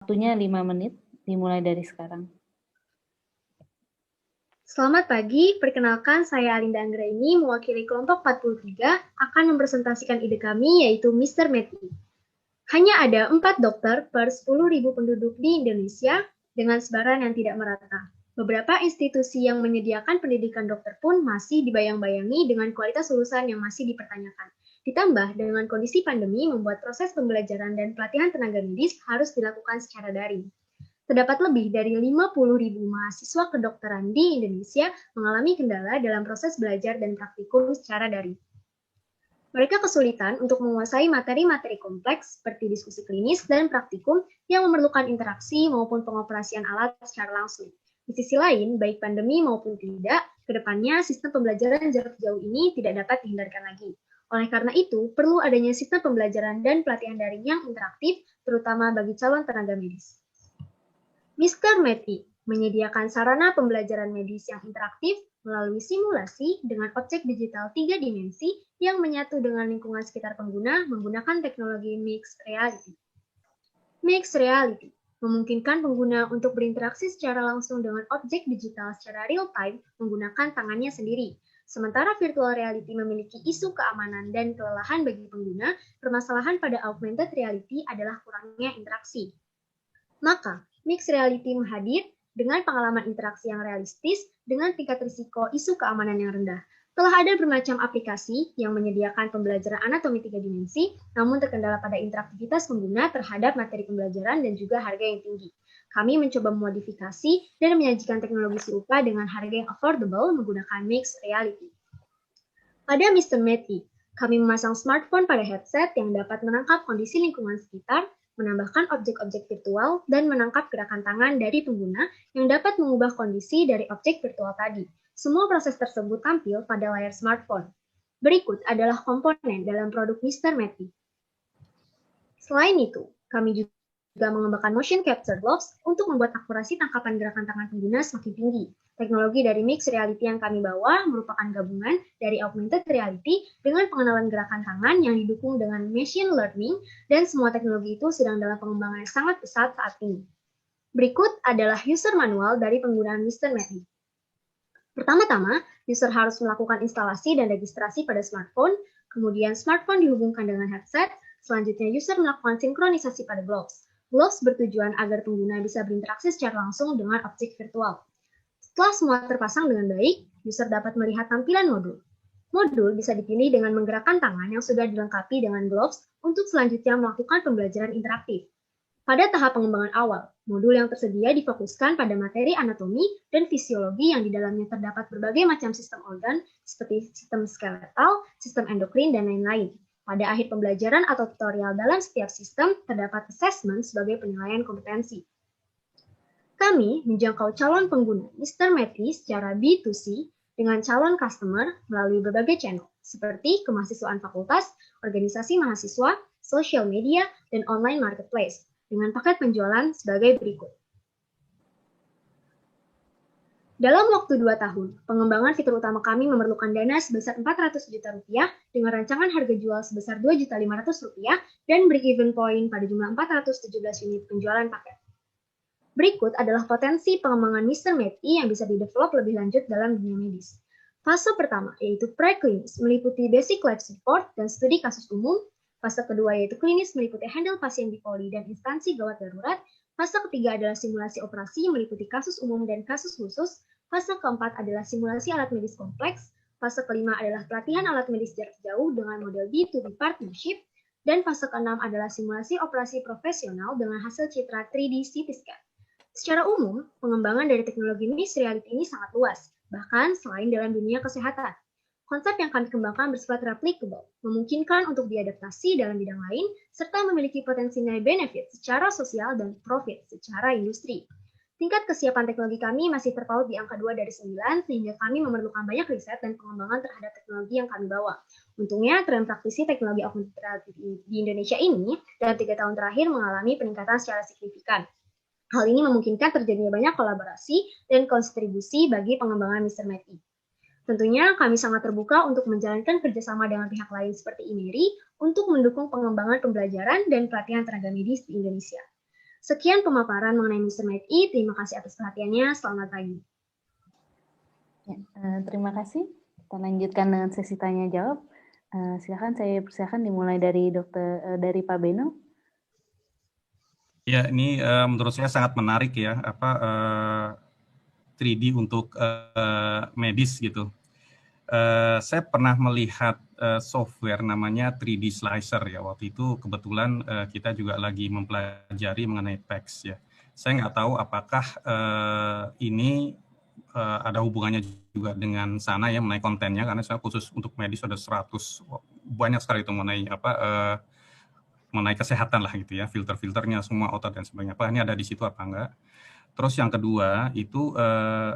Waktunya 5 menit, dimulai dari sekarang. Selamat pagi, perkenalkan saya Alinda Anggraini, mewakili kelompok 43, akan mempresentasikan ide kami, yaitu Mr. Meti. Hanya ada 4 dokter per 10.000 penduduk di Indonesia, dengan sebaran yang tidak merata. Beberapa institusi yang menyediakan pendidikan dokter pun masih dibayang-bayangi dengan kualitas lulusan yang masih dipertanyakan. Ditambah dengan kondisi pandemi membuat proses pembelajaran dan pelatihan tenaga medis harus dilakukan secara daring. Terdapat lebih dari 50.000 mahasiswa kedokteran di Indonesia mengalami kendala dalam proses belajar dan praktikum secara daring. Mereka kesulitan untuk menguasai materi-materi kompleks seperti diskusi klinis dan praktikum yang memerlukan interaksi maupun pengoperasian alat secara langsung. Di sisi lain, baik pandemi maupun tidak, kedepannya sistem pembelajaran jarak jauh ini tidak dapat dihindarkan lagi. Oleh karena itu, perlu adanya sistem pembelajaran dan pelatihan daring yang interaktif, terutama bagi calon tenaga medis. Mr. Meti menyediakan sarana pembelajaran medis yang interaktif melalui simulasi dengan objek digital 3 dimensi yang menyatu dengan lingkungan sekitar pengguna menggunakan teknologi Mixed Reality. Mixed Reality memungkinkan pengguna untuk berinteraksi secara langsung dengan objek digital secara real-time menggunakan tangannya sendiri. Sementara virtual reality memiliki isu keamanan dan kelelahan bagi pengguna, permasalahan pada augmented reality adalah kurangnya interaksi. Maka, Mixed Reality hadir dengan pengalaman interaksi yang realistis dengan tingkat risiko isu keamanan yang rendah. Telah ada bermacam aplikasi yang menyediakan pembelajaran anatomi 3 dimensi, namun terkendala pada interaktivitas pengguna terhadap materi pembelajaran dan juga harga yang tinggi. Kami mencoba memodifikasi dan menyajikan teknologi serupa dengan harga yang affordable menggunakan Mixed Reality. Pada Mr. Meti, kami memasang smartphone pada headset yang dapat menangkap kondisi lingkungan sekitar, menambahkan objek-objek virtual, dan menangkap gerakan tangan dari pengguna yang dapat mengubah kondisi dari objek virtual tadi. Semua proses tersebut tampil pada layar smartphone. Berikut adalah komponen dalam produk Mr. Meti. Selain itu, kami juga mengembangkan motion capture gloves untuk membuat akurasi tangkapan gerakan tangan pengguna semakin tinggi. Teknologi dari Mixed Reality yang kami bawa merupakan gabungan dari augmented reality dengan pengenalan gerakan tangan yang didukung dengan machine learning, dan semua teknologi itu sedang dalam pengembangan yang sangat pesat saat ini. Berikut adalah user manual dari penggunaan Mr. Meti. Pertama-tama, user harus melakukan instalasi dan registrasi pada smartphone, kemudian smartphone dihubungkan dengan headset, selanjutnya user melakukan sinkronisasi pada gloves. Gloves bertujuan agar pengguna bisa berinteraksi secara langsung dengan objek virtual. Setelah semua terpasang dengan baik, user dapat melihat tampilan modul. Modul bisa dipilih dengan menggerakkan tangan yang sudah dilengkapi dengan gloves untuk selanjutnya melakukan pembelajaran interaktif. Pada tahap pengembangan awal, modul yang tersedia difokuskan pada materi anatomi dan fisiologi yang di dalamnya terdapat berbagai macam sistem organ seperti sistem skeletal, sistem endokrin, dan lain-lain. Pada akhir pembelajaran atau tutorial dalam setiap sistem, terdapat assessment sebagai penilaian kompetensi. Kami menjangkau calon pengguna Mr. Meti secara B2C dengan calon customer melalui berbagai channel, seperti kemahasiswaan fakultas, organisasi mahasiswa, social media, dan online marketplace, dengan paket penjualan sebagai berikut. Dalam waktu 2 tahun, pengembangan fitur utama kami memerlukan dana sebesar 400 juta rupiah dengan rancangan harga jual sebesar 2.500.000 rupiah dan break-even point pada jumlah 417 unit penjualan paket. Berikut adalah potensi pengembangan Mr. Meti yang bisa didevelop lebih lanjut dalam dunia medis. Fase pertama yaitu pre-klinis meliputi basic life support dan studi kasus umum. Fase kedua yaitu klinis meliputi handle pasien bipoli dan instansi gawat darurat. Fase ketiga adalah simulasi operasi meliputi kasus umum dan kasus khusus. Fase keempat adalah simulasi alat medis kompleks. Fase kelima adalah pelatihan alat medis jarak jauh dengan model B2B partnership. Dan fase keenam adalah simulasi operasi profesional dengan hasil citra 3D CT scan. Secara umum, pengembangan dari teknologi Mixed Reality ini sangat luas, bahkan selain dalam dunia kesehatan. Konsep yang kami kembangkan bersifat replicable, memungkinkan untuk diadaptasi dalam bidang lain, serta memiliki potensi nilai benefit secara sosial dan profit secara industri. Tingkat kesiapan teknologi kami masih terpaut di angka 2 dari 9, sehingga kami memerlukan banyak riset dan pengembangan terhadap teknologi yang kami bawa. Untungnya, tren praktisi teknologi augmented reality di Indonesia ini dalam 3 tahun terakhir mengalami peningkatan secara signifikan. Hal ini memungkinkan terjadinya banyak kolaborasi dan kontribusi bagi pengembangan Mr. Meti. Tentunya kami sangat terbuka untuk menjalankan kerjasama dengan pihak lain seperti IMERI untuk mendukung pengembangan pembelajaran dan pelatihan tenaga medis di Indonesia. Sekian pemaparan mengenai Mr. Meti. Terima kasih atas perhatiannya. Selamat pagi. Ya, terima kasih. Kita lanjutkan dengan sesi tanya jawab. Silakan saya persilakan dimulai dari dari Pak Beno. Ya, ini menurut saya sangat menarik ya, 3D untuk medis gitu. Saya pernah melihat software namanya 3D Slicer ya. Waktu itu kebetulan kita juga lagi mempelajari mengenai PACS ya. Saya nggak tahu apakah ini ada hubungannya juga dengan sana ya, mengenai kontennya, karena saya khusus untuk medis ada 100, banyak sekali itu mengenai mengenai kesehatan lah gitu ya, filter-filternya semua otot dan sebagainya. Apa ini ada di situ apa enggak? Terus yang kedua itu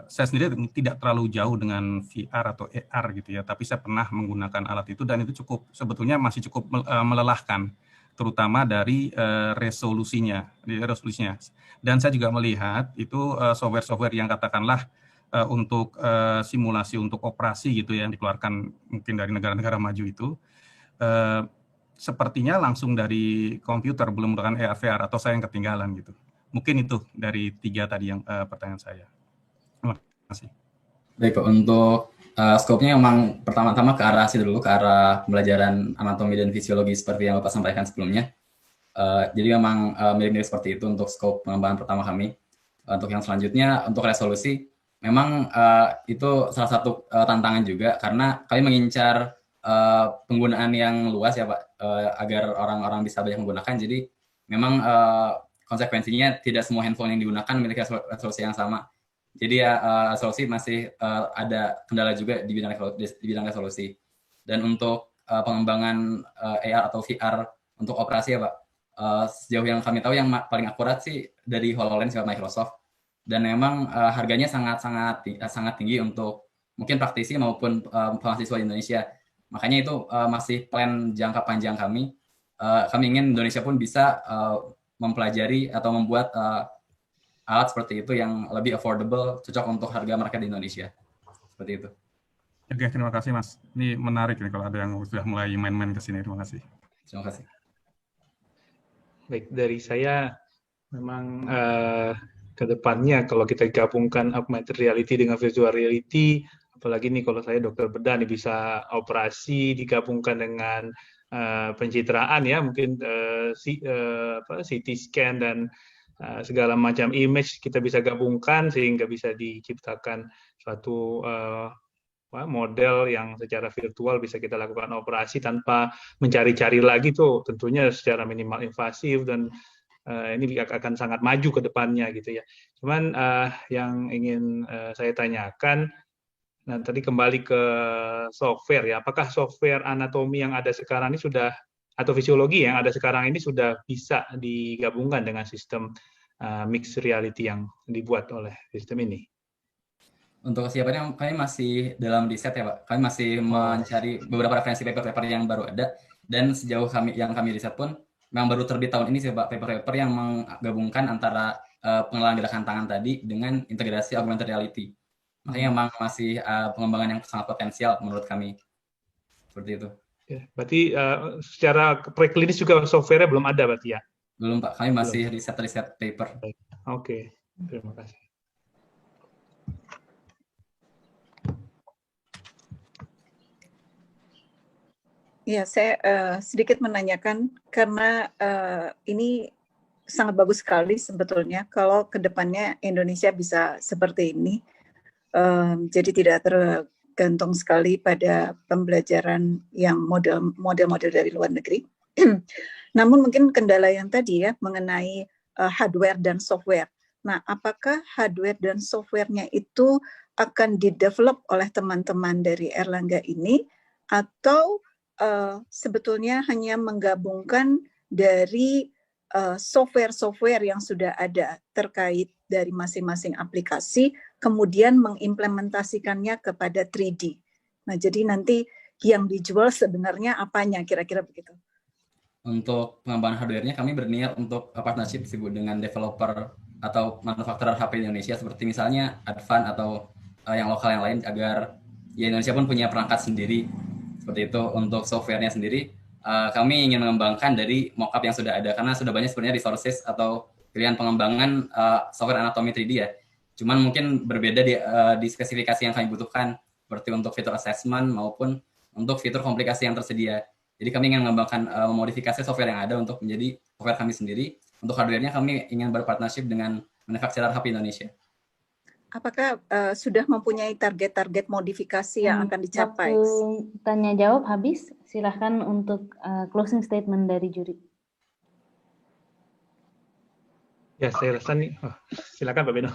saya sendiri tidak terlalu jauh dengan VR atau AR gitu ya, tapi saya pernah menggunakan alat itu dan itu sebetulnya masih cukup melelahkan, terutama dari resolusinya. Dan saya juga melihat itu software-software yang katakanlah untuk simulasi untuk operasi gitu ya, yang dikeluarkan mungkin dari negara-negara maju itu. Sepertinya langsung dari komputer, belum menggunakan AR VR, atau saya yang ketinggalan gitu. Mungkin itu dari 3 tadi yang pertanyaan saya. Terima kasih. Baik Pak, untuk skopnya memang pertama-tama ke arah situ dulu, ke arah pembelajaran anatomi dan fisiologi seperti yang Bapak sampaikan sebelumnya. Jadi memang mirip-mirip seperti itu untuk skop pengembangan pertama kami. Untuk yang selanjutnya, untuk resolusi, memang itu salah satu tantangan juga, karena kami mengincar penggunaan yang luas ya Pak, agar orang-orang bisa banyak menggunakan. Jadi memang konsekuensinya tidak semua handphone yang digunakan memiliki resolusi yang sama. Jadi ya resolusi masih ada kendala juga di bidang resolusi. Dan untuk pengembangan AR atau VR untuk operasi ya Pak, sejauh yang kami tahu yang paling akurat sih dari HoloLens ya Microsoft. Dan memang harganya sangat tinggi untuk mungkin praktisi maupun mahasiswa di Indonesia. Makanya itu masih plan jangka panjang kami. Kami ingin Indonesia pun bisa mempelajari atau membuat alat seperti itu yang lebih affordable, cocok untuk harga market di Indonesia. Seperti itu. Oke, terima kasih Mas. Ini menarik nih kalau ada yang sudah mulai main-main ke sini. Terima kasih. Terima kasih. Baik, dari saya memang ke depannya kalau kita gabungkan augmented reality dengan virtual reality, apalagi nih kalau saya dokter bedah nih bisa operasi digabungkan dengan pencitraan ya, mungkin CT scan dan segala macam image kita bisa gabungkan sehingga bisa diciptakan suatu model yang secara virtual bisa kita lakukan operasi tanpa mencari-cari lagi tuh, tentunya secara minimal invasif, dan ini akan sangat maju ke depannya gitu ya. Cuman yang ingin saya tanyakan, nah tadi kembali ke software ya, apakah software anatomi yang ada sekarang ini sudah, atau fisiologi yang ada sekarang ini sudah bisa digabungkan dengan sistem mixed reality yang dibuat oleh sistem ini? Untuk kesiapannya kami masih dalam riset ya Pak. Kami masih mencari beberapa referensi paper-paper yang baru ada, dan sejauh yang kami riset pun memang baru terbit tahun ini sih Pak, paper-paper yang menggabungkan antara pengenalan gerakan tangan tadi dengan integrasi augmented reality. Makanya memang masih pengembangan yang sangat potensial menurut kami. Seperti itu. Ya, berarti secara preklinis juga software-nya belum ada berarti ya? Belum Pak, kami masih riset paper. Oke, terima kasih. Ya, saya sedikit menanyakan karena ini sangat bagus sekali sebetulnya kalau ke depannya Indonesia bisa seperti ini. Jadi tidak tergantung sekali pada pembelajaran yang model-model dari luar negeri. Namun mungkin kendala yang tadi ya mengenai hardware dan software. Nah, apakah hardware dan softwarenya itu akan didevelop oleh teman-teman dari Erlangga ini, atau sebetulnya hanya menggabungkan dari software-software yang sudah ada terkait dari masing-masing aplikasi, kemudian mengimplementasikannya kepada 3D. Nah, jadi nanti yang dijual sebenarnya apanya, kira-kira begitu. Untuk pengembangan hardware-nya kami berniat untuk partnership dengan developer atau manufakturer HP di Indonesia, seperti misalnya Advan atau yang lokal yang lain, agar ya Indonesia pun punya perangkat sendiri. Seperti itu. Untuk software-nya sendiri, kami ingin mengembangkan dari mockup yang sudah ada, karena sudah banyak sebenarnya resources atau pilihan pengembangan software anatomi 3D ya. Cuman mungkin berbeda di spesifikasi yang kami butuhkan, seperti untuk fitur assessment maupun untuk fitur komplikasi yang tersedia. Jadi kami ingin mengembangkan memodifikasi software yang ada untuk menjadi software kami sendiri. Untuk hardware-nya kami ingin berpartnership dengan manufacturer HP Indonesia. Apakah sudah mempunyai target-target modifikasi yang akan dicapai? Waktu tanya jawab habis, silahkan untuk closing statement dari juri. Ya, saya rasa nih, silakan Pak Beno.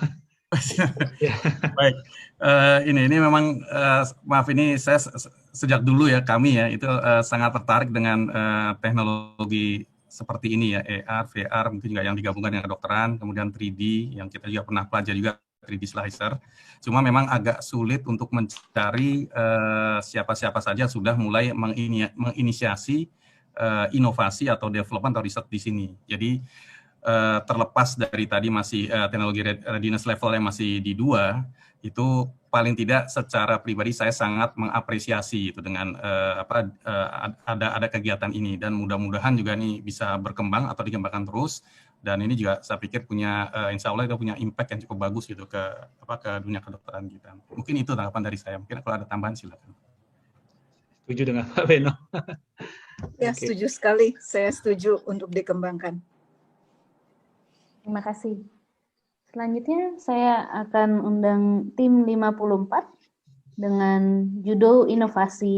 Baik, ini memang maaf ini saya sejak dulu ya kami ya itu sangat tertarik dengan teknologi seperti ini ya, AR, VR mungkin juga yang digabungkan dengan kedokteran, kemudian 3D yang kita juga pernah pelajari juga 3D slicer. Cuma memang agak sulit untuk mencari siapa-siapa saja sudah mulai menginisiasi inovasi atau development atau riset di sini. Jadi terlepas dari tadi masih teknologi readiness level yang masih di 2, itu paling tidak secara pribadi saya sangat mengapresiasi itu dengan ada kegiatan ini, dan mudah-mudahan juga ini bisa berkembang atau dikembangkan terus, dan ini juga saya pikir punya insya Allah itu punya impact yang cukup bagus gitu ke dunia kedokteran kita. Mungkin itu tanggapan dari saya. Mungkin kalau ada tambahan silakan. Setuju dengan Pak Beno. Ya, setuju sekali. Saya setuju untuk dikembangkan. Terima kasih. Selanjutnya saya akan undang tim 54 dengan judul inovasi